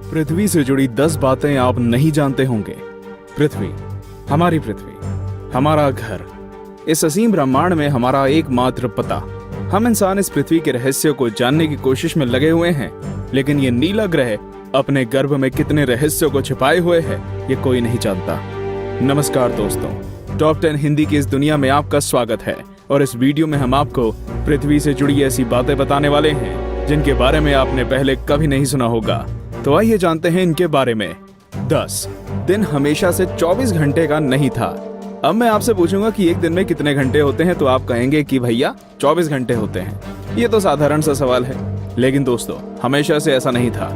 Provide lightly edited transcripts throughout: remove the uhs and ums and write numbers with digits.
पृथ्वी से जुड़ी 10 बातें आप नहीं जानते होंगे। पृथ्वी, हमारी पृथ्वी, हमारा घर, इस असीम ब्रह्मांड में हमारा एकमात्र पता। हम इंसान इस पृथ्वी के रहस्य को जानने की कोशिश में लगे हुए हैं, लेकिन ये नीला ग्रह अपने गर्भ में कितने रहस्यों को छिपाए हुए है, ये कोई नहीं जानता। नमस्कार दोस्तों, टॉप 10 हिंदी की इस दुनिया में आपका स्वागत है और इस वीडियो में हम आपको पृथ्वी से जुड़ी ऐसी बातें बताने वाले हैं जिनके बारे में आपने पहले कभी नहीं सुना होगा। तो आइए जानते हैं इनके बारे में। 10 दिन हमेशा से 24 घंटे का नहीं था। अब मैं आपसे पूछूंगा कि एक दिन में कितने घंटे होते हैं, तो आप कहेंगे कि भैया 24 घंटे होते हैं। ये तो साधारण सा सवाल है, लेकिन दोस्तों हमेशा से ऐसा नहीं था।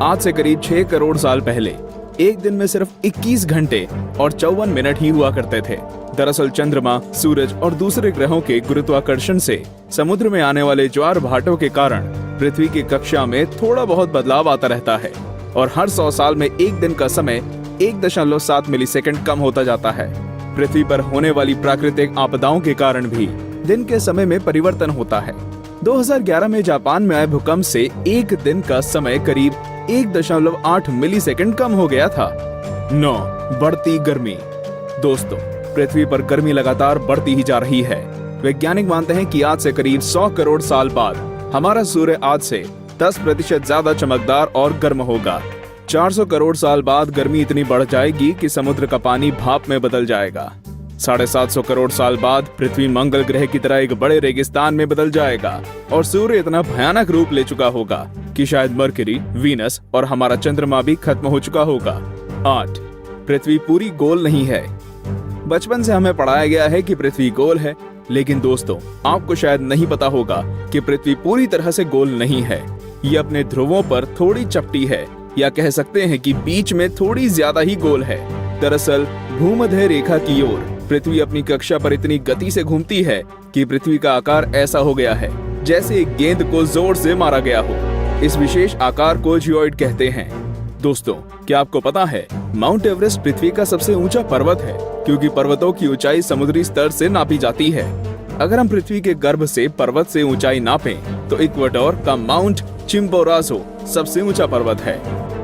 आज से करीब 6 करोड़ साल पहले एक दिन में सिर्फ 21 घंटे और 54 मिनट ही हुआ करते थे। दरअसल चंद्रमा, सूरज और दूसरे ग्रहों के गुरुत्वाकर्षण से समुद्र में आने वाले ज्वार भाटों के कारण पृथ्वी की कक्षा में थोड़ा बहुत बदलाव आता रहता है और हर 100 साल में एक दिन का समय 1.7 मिलीसेकंड कम होता जाता है। पृथ्वी पर होने वाली प्राकृतिक आपदाओं के कारण भी दिन के समय में परिवर्तन होता है। 2011 में जापान में आए भूकंप से एक दिन का समय करीब 1.8 मिलीसेकंड कम हो गया था। 9 बढ़ती गर्मी। दोस्तों, पृथ्वी पर गर्मी लगातार बढ़ती ही जा रही है। वैज्ञानिक मानते हैं कि आज से करीब 100 करोड़ साल बाद हमारा सूर्य आज से 10% ज्यादा चमकदार और गर्म होगा। 400 करोड़ साल बाद गर्मी इतनी बढ़ जाएगी कि समुद्र का पानी भाप में बदल जाएगा। 750 करोड़ साल बाद पृथ्वी मंगल ग्रह की तरह एक बड़े रेगिस्तान में बदल जाएगा और सूर्य इतना भयानक रूप ले चुका होगा कि शायद मरकरी, वीनस और हमारा चंद्रमा भी खत्म हो चुका होगा। 8 पृथ्वी पूरी गोल नहीं है। बचपन से हमें पढ़ाया गया है कि पृथ्वी गोल है, लेकिन दोस्तों आपको शायद नहीं पता होगा कि पृथ्वी पूरी तरह से गोल नहीं है। ये अपने ध्रुवों पर थोड़ी चपटी है, या कह सकते हैं कि बीच में थोड़ी ज्यादा ही गोल है। दरअसल भूमध्य रेखा की ओर पृथ्वी अपनी कक्षा पर इतनी गति से घूमती है कि पृथ्वी का आकार ऐसा हो गया है जैसे एक गेंद को जोर से मारा गया हो। इस विशेष आकार को जियोइड कहते हैं। दोस्तों, क्या आपको पता है माउंट एवरेस्ट पृथ्वी का सबसे ऊंचा पर्वत है, क्योंकि पर्वतों की ऊंचाई समुद्री स्तर से नापी जाती है। अगर हम पृथ्वी के गर्भ से पर्वत से ऊंचाई नापें तो इक्वेडोर का माउंट चिम्बोराजो सबसे ऊंचा पर्वत है।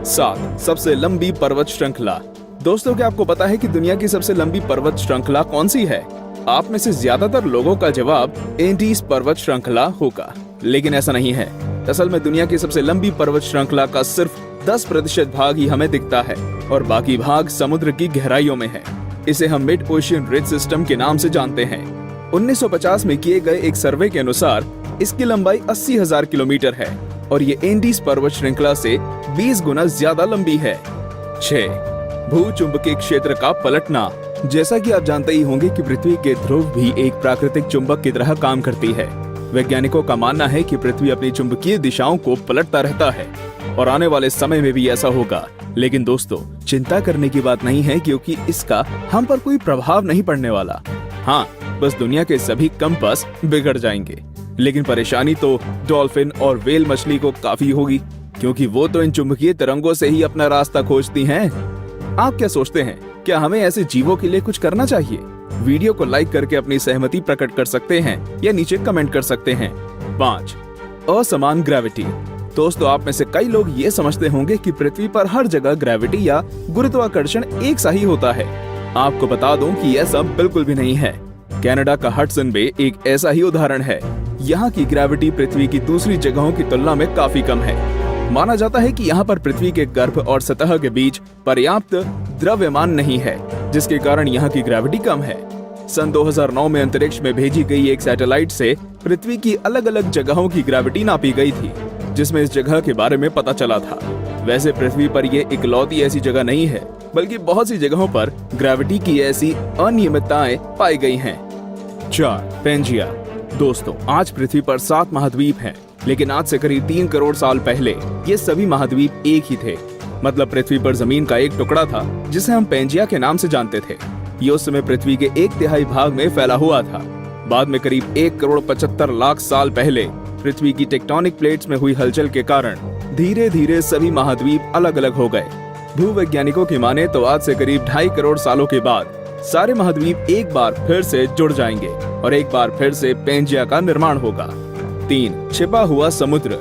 7 सबसे लंबी पर्वत श्रृंखला। दोस्तों, क्या आपको पता है कि दुनिया की सबसे लंबी पर्वत श्रृंखला कौन सी है? आप में से ज्यादातर लोगों का जवाब एंडीज पर्वत श्रृंखला होगा, लेकिन ऐसा नहीं है। असल में दुनिया की सबसे लंबी पर्वत श्रृंखला का सिर्फ 10% भाग ही हमें दिखता है और बाकी भाग समुद्र की गहराइयों में है। इसे हम मिड ओशियन रिज सिस्टम के नाम से जानते हैं। 1950 में किए गए एक सर्वे के अनुसार इसकी लंबाई 80,000 किलोमीटर है और ये एंडीज पर्वत श्रृंखला से 20 गुना ज्यादा लंबी है। 6 भूचुंबकीय क्षेत्र का पलटना। जैसा कि आप जानते ही होंगे कि पृथ्वी के ध्रुव भी एक प्राकृतिक चुंबक की तरह काम करती है। वैज्ञानिकों का मानना है कि पृथ्वी अपनी चुंबकीय दिशाओं को पलटता रहता है और आने वाले समय में भी ऐसा होगा। लेकिन दोस्तों, चिंता करने की बात नहीं है, क्योंकि इसका हम पर कोई प्रभाव नहीं पड़ने वाला। हाँ, बस दुनिया के सभी कंपास बिगड़ जाएंगे। लेकिन परेशानी तो डॉल्फिन और व्हेल मछली को काफी होगी, क्योंकि वो तो इन चुंबकीय तरंगों से ही अपना रास्ता खोजती हैं। आप क्या सोचते हैं, क्या हमें ऐसे जीवों के लिए कुछ करना चाहिए? वीडियो को लाइक करके अपनी सहमति प्रकट कर सकते हैं या नीचे कमेंट कर सकते हैं। 5 असमान ग्रेविटी। दोस्तों, आप में से कई लोग ये समझते होंगे कि पृथ्वी पर हर जगह ग्रेविटी या गुरुत्वाकर्षण एक सा ही होता है। आपको बता दूं कि ऐसा बिल्कुल भी नहीं है। कनाडा का हडसन बे एक ऐसा ही उदाहरण है। यहाँ की ग्रेविटी पृथ्वी की दूसरी जगहों की तुलना में काफी कम है। माना जाता है कि यहाँ पर पृथ्वी के गर्भ और सतह के बीच पर्याप्त द्रव्यमान नहीं है, जिसके कारण यहाँ की ग्रेविटी कम है। सन 2009 में अंतरिक्ष में भेजी गई एक सैटेलाइट से पृथ्वी की अलग अलग जगहों की ग्रेविटी नापी गई थी, जिसमें इस जगह के बारे में पता चला था। वैसे पृथ्वी पर ये इकलौती ऐसी जगह नहीं है, बल्कि बहुत सी जगहों पर ग्रेविटी की ऐसी अनियमितताएं पाई गई हैं। 4 पेंजिया। दोस्तों, आज पृथ्वी पर 7 महाद्वीप हैं, लेकिन आज से करीब 3 करोड़ साल पहले ये सभी महाद्वीप एक ही थे। मतलब पृथ्वी पर जमीन का एक टुकड़ा था जिसे हम पेंजिया के नाम से जानते थे। ये उस समय पृथ्वी के 1/3 भाग में फैला हुआ था। बाद में करीब 1 करोड़ 75 लाख साल पहले पृथ्वी की टेक्टोनिक प्लेट्स में हुई हलचल के कारण धीरे धीरे सभी महाद्वीप अलग अलग हो गए। भूवैज्ञानिकों की माने तो आज से करीब 2.5 करोड़ सालों के बाद सारे महाद्वीप एक बार फिर से जुड़ जाएंगे और एक बार फिर से पेंजिया का निर्माण होगा। 3 छिपा हुआ समुद्र।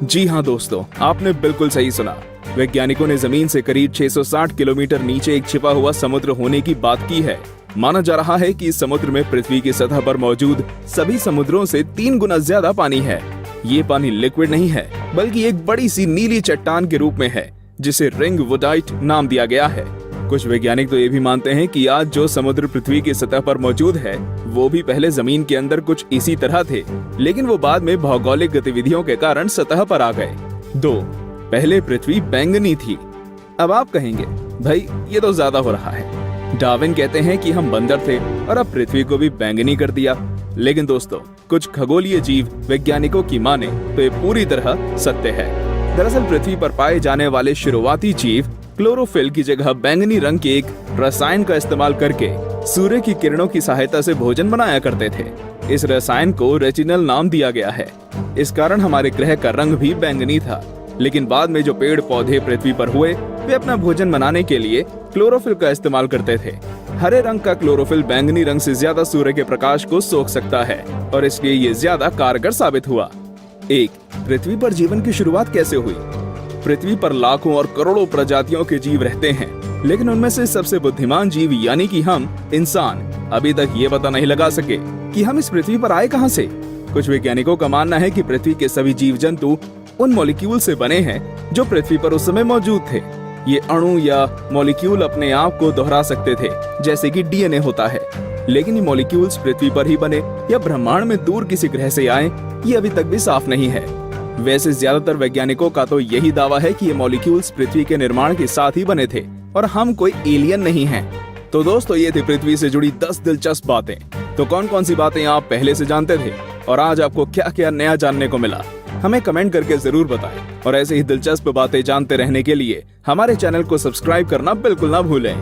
जी हाँ दोस्तों, आपने बिल्कुल सही सुना। वैज्ञानिकों ने जमीन से करीब 660 किलोमीटर नीचे एक छिपा हुआ समुद्र होने की बात की है। माना जा रहा है कि इस समुद्र में पृथ्वी की सतह पर मौजूद सभी समुद्रों से 3 गुना ज्यादा पानी है। ये पानी लिक्विड नहीं है, बल्कि एक बड़ी सी नीली चट्टान के रूप में है, जिसे रिंग वुडाइट नाम दिया गया है। कुछ वैज्ञानिक तो ये भी मानते हैं कि आज जो समुद्र पृथ्वी की सतह पर मौजूद है, वो भी पहले जमीन के अंदर कुछ इसी तरह थे, लेकिन वो बाद में भौगोलिक गतिविधियों के कारण सतह पर आ गए। 2. पहले पृथ्वी बैंगनी थी। अब आप कहेंगे, भाई ये तो ज्यादा हो रहा है। डार्विन कहते हैं कि हम बंदर थे और अब पृथ्वी को भी बैंगनी कर दिया। लेकिन दोस्तों, कुछ खगोलीय जीव वैज्ञानिकों की माने तो ये पूरी तरह सत्य है। दरअसल पृथ्वी पर पाए जाने वाले शुरुआती जीव क्लोरोफिल की जगह बैंगनी रंग के एक रसायन का इस्तेमाल करके सूर्य की किरणों की सहायता से भोजन बनाया करते थे। इस रसायन को रेटिनल नाम दिया गया है। इस कारण हमारे ग्रह का रंग भी बैंगनी था। लेकिन बाद में जो पेड़ पौधे पृथ्वी पर हुए, वे अपना भोजन बनाने के लिए क्लोरोफिल का इस्तेमाल करते थे। हरे रंग का क्लोरोफिल बैंगनी रंग से ज्यादा सूर्य के प्रकाश को सोख सकता है और इसलिए ये ज्यादा कारगर साबित हुआ। 1. पृथ्वी पर जीवन की शुरुआत कैसे हुई? पृथ्वी पर लाखों और करोड़ों प्रजातियों के जीव रहते हैं, लेकिन उनमें से सबसे बुद्धिमान जीव यानी कि हम इंसान अभी तक ये पता नहीं लगा सके कि हम इस पृथ्वी पर आए कहां से। कुछ वैज्ञानिकों का मानना है कि पृथ्वी के सभी जीव जंतु उन मॉलिक्यूल से बने हैं जो पृथ्वी पर उस समय मौजूद थे। ये अणु या मॉलिक्यूल अपने आप को दोहरा सकते थे, जैसे कि डीएनए होता है। लेकिन ये मॉलिक्यूल्स पृथ्वी पर ही बने या ब्रह्मांड में दूर किसी ग्रह से आए, ये अभी तक भी साफ नहीं है। वैसे ज्यादातर वैज्ञानिकों का तो यही दावा है कि ये मॉलिक्यूल्स पृथ्वी के निर्माण के साथ ही बने थे और हम कोई एलियन नहीं हैं। तो दोस्तों, ये थी पृथ्वी से जुड़ी 10 दिलचस्प बातें। तो कौन कौन सी बातें आप पहले से जानते थे और आज आपको क्या क्या नया जानने को मिला, हमें कमेंट करके जरूर बताएं। और ऐसे ही दिलचस्प बातें जानते रहने के लिए हमारे चैनल को सब्सक्राइब करना बिल्कुल ना भूलें।